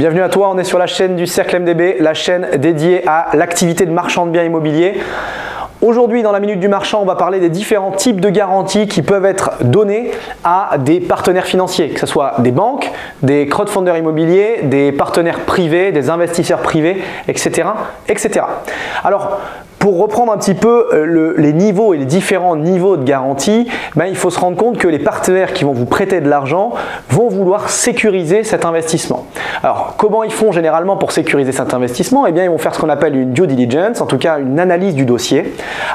Bienvenue à toi, on est sur la chaîne du Cercle MDB, la chaîne dédiée à l'activité de marchand de biens immobiliers. Aujourd'hui, dans la Minute du Marchand, on va parler des différents types de garanties qui peuvent être données à des partenaires financiers, que ce soit des banques, des crowdfunders immobiliers, des partenaires privés, des investisseurs privés, etc. etc. Alors, pour reprendre un petit peu les niveaux et les différents niveaux de garantie, il faut se rendre compte que les partenaires qui vont vous prêter de l'argent vont vouloir sécuriser cet investissement. Alors, comment ils font généralement pour sécuriser cet investissement? Eh bien, ils vont faire ce qu'on appelle une due diligence, en tout cas une analyse du dossier.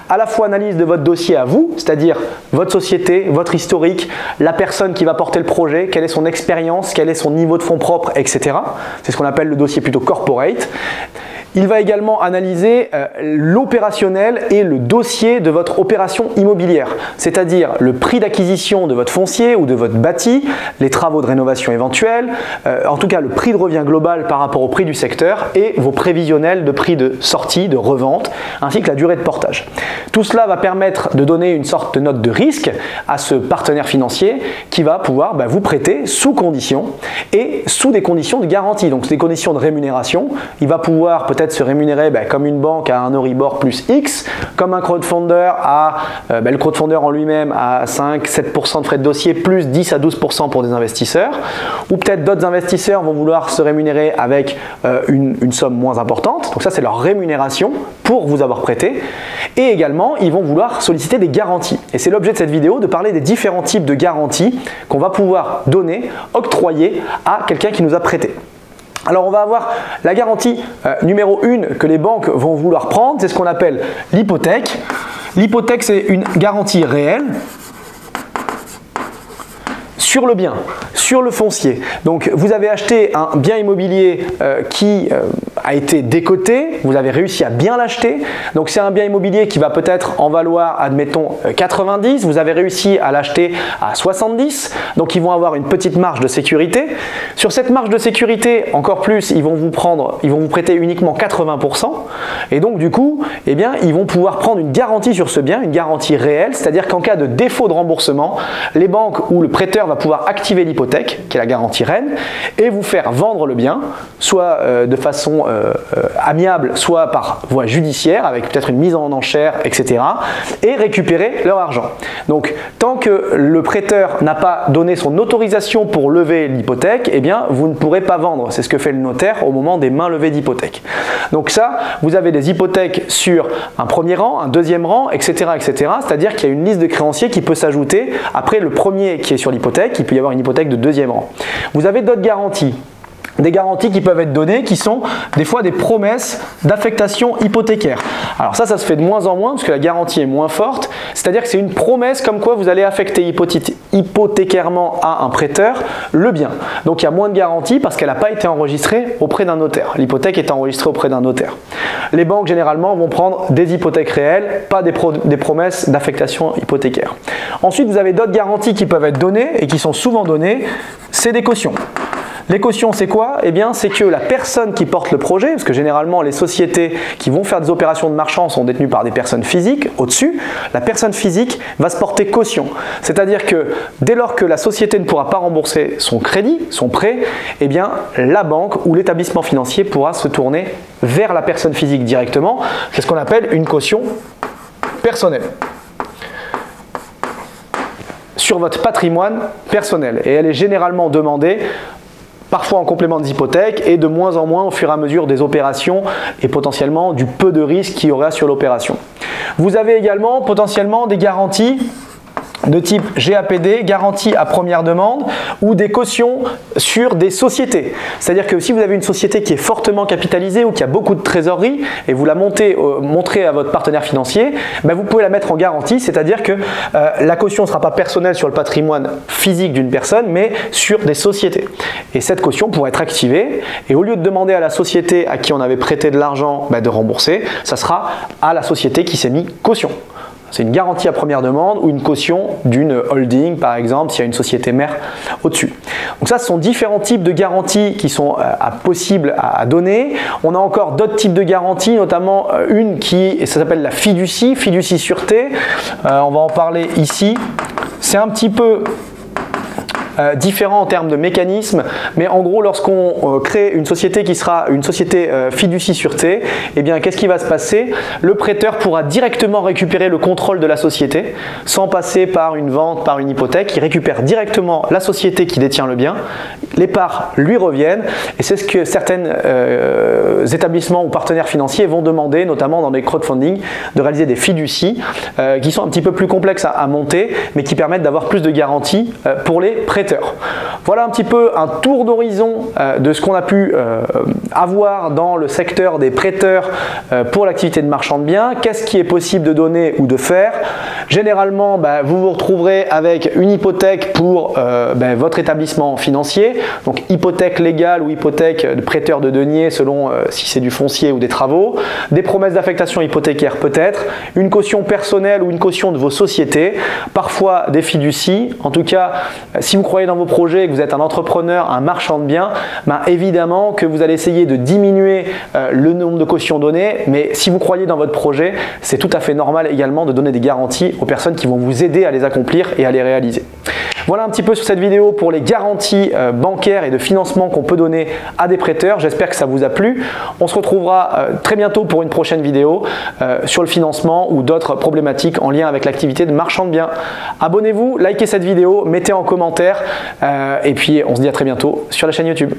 À la fois analyse de votre dossier à vous, c'est-à-dire votre société, votre historique, la personne qui va porter le projet, quelle est son expérience, quel est son niveau de fonds propres, etc. C'est ce qu'on appelle le dossier plutôt corporate. Il va également analyser l'opérationnel et le dossier de votre opération immobilière, c'est-à-dire le prix d'acquisition de votre foncier ou de votre bâti, les travaux de rénovation éventuels, en tout cas le prix de revient global par rapport au prix du secteur et vos prévisionnels de prix de sortie, de revente, ainsi que la durée de portage. Tout cela va permettre de donner une sorte de note de risque à ce partenaire financier qui va pouvoir vous prêter sous conditions et sous des conditions de garantie, donc des conditions de rémunération. Il va pouvoir peut-être se rémunérer comme une banque à un Euribor plus X, comme un crowdfunder à le crowdfunder en lui-même à 5-7% de frais de dossier plus 10 à 12% pour des investisseurs, ou peut-être d'autres investisseurs vont vouloir se rémunérer avec une somme moins importante, donc ça c'est leur rémunération pour vous avoir prêté, et également ils vont vouloir solliciter des garanties, et c'est l'objet de cette vidéo de parler des différents types de garanties qu'on va pouvoir donner, octroyer à quelqu'un qui nous a prêté. Alors on va avoir la garantie numéro 1 que les banques vont vouloir prendre, c'est ce qu'on appelle l'hypothèque. L'hypothèque, c'est une garantie réelle sur le bien, sur le foncier. Donc vous avez acheté un bien immobilier qui a été décoté, vous avez réussi à bien l'acheter. Donc c'est un bien immobilier qui va peut-être en valoir, admettons, 90, vous avez réussi à l'acheter à 70, donc ils vont avoir une petite marge de sécurité. Sur cette marge de sécurité, encore plus, ils vont vous prêter uniquement 80%, et donc du coup, ils vont pouvoir prendre une garantie sur ce bien, une garantie réelle, c'est-à-dire qu'en cas de défaut de remboursement, les banques ou le prêteur va pouvoir activer l'hypothèque, qui est la garantie reine, et vous faire vendre le bien, soit de façon amiable, soit par voie judiciaire, avec peut-être une mise en enchère, etc., et récupérer leur argent. Donc, tant que le prêteur n'a pas donné son autorisation pour lever l'hypothèque, vous ne pourrez pas vendre. C'est ce que fait le notaire au moment des mains levées d'hypothèque. Donc ça, vous avez des hypothèques sur un premier rang, un deuxième rang, etc., etc., c'est-à-dire qu'il y a une liste de créanciers qui peut s'ajouter après le premier qui est sur l'hypothèque. Il peut y avoir une hypothèque de deuxième rang. Vous avez d'autres garanties. Des garanties qui peuvent être données, qui sont des fois des promesses d'affectation hypothécaire. Alors ça se fait de moins en moins parce que la garantie est moins forte. C'est-à-dire que c'est une promesse comme quoi vous allez affecter hypothécairement à un prêteur le bien. Donc il y a moins de garantie parce qu'elle n'a pas été enregistrée auprès d'un notaire. L'hypothèque est enregistrée auprès d'un notaire. Les banques généralement vont prendre des hypothèques réelles, pas des promesses d'affectation hypothécaire. Ensuite, vous avez d'autres garanties qui peuvent être données et qui sont souvent données, c'est des cautions. Les cautions, c'est quoi? C'est que la personne qui porte le projet, parce que généralement les sociétés qui vont faire des opérations de marchand sont détenues par des personnes physiques, au-dessus, la personne physique va se porter caution. C'est-à-dire que dès lors que la société ne pourra pas rembourser son crédit, son prêt, la banque ou l'établissement financier pourra se tourner vers la personne physique directement. C'est ce qu'on appelle une caution personnelle sur votre patrimoine personnel. Et elle est généralement demandée parfois en complément des hypothèques et de moins en moins au fur et à mesure des opérations et potentiellement du peu de risque qu'il y aura sur l'opération. Vous avez également potentiellement des garanties de type GAPD, garantie à première demande, ou des cautions sur des sociétés. C'est-à-dire que si vous avez une société qui est fortement capitalisée ou qui a beaucoup de trésorerie et vous la montrez à votre partenaire financier, vous pouvez la mettre en garantie, c'est-à-dire que la caution ne sera pas personnelle sur le patrimoine physique d'une personne, mais sur des sociétés. Et cette caution pourra être activée, et au lieu de demander à la société à qui on avait prêté de l'argent de rembourser, ça sera à la société qui s'est mis caution. C'est une garantie à première demande ou une caution d'une holding, par exemple, s'il y a une société mère au-dessus. Donc ça, ce sont différents types de garanties qui sont possibles à donner. On a encore d'autres types de garanties, notamment une ça s'appelle la fiducie, fiducie sûreté. On va en parler ici. C'est un petit peu différent en termes de mécanisme, mais en gros, lorsqu'on crée une société qui sera une société fiducie sûreté, eh bien, qu'est-ce qui va se passer? Le prêteur pourra directement récupérer le contrôle de la société sans passer par une vente, par une hypothèque. Il récupère directement la société qui détient le bien, les parts lui reviennent, et c'est ce que certains établissements ou partenaires financiers vont demander, notamment dans les crowdfunding, de réaliser des fiducies qui sont un petit peu plus complexes à monter, mais qui permettent d'avoir plus de garanties pour les prêteurs. Voilà un petit peu un tour d'horizon de ce qu'on a pu avoir dans le secteur des prêteurs pour l'activité de marchand de biens. Qu'est-ce qui est possible de donner ou de faire? Généralement, vous vous retrouverez avec une hypothèque pour votre établissement financier, donc hypothèque légale ou hypothèque de prêteur de deniers selon si c'est du foncier ou des travaux, des promesses d'affectation hypothécaire peut-être, une caution personnelle ou une caution de vos sociétés, parfois des fiducies. En tout cas, si vous croyez dans vos projets et que vous êtes un entrepreneur, un marchand de biens, évidemment que vous allez essayer de diminuer le nombre de cautions données, mais si vous croyez dans votre projet, c'est tout à fait normal également de donner des garanties aux personnes qui vont vous aider à les accomplir et à les réaliser. Voilà un petit peu sur cette vidéo pour les garanties bancaires et de financement qu'on peut donner à des prêteurs. J'espère que ça vous a plu. On se retrouvera très bientôt pour une prochaine vidéo sur le financement ou d'autres problématiques en lien avec l'activité de marchand de biens. Abonnez-vous, likez cette vidéo, mettez en commentaire et puis on se dit à très bientôt sur la chaîne YouTube.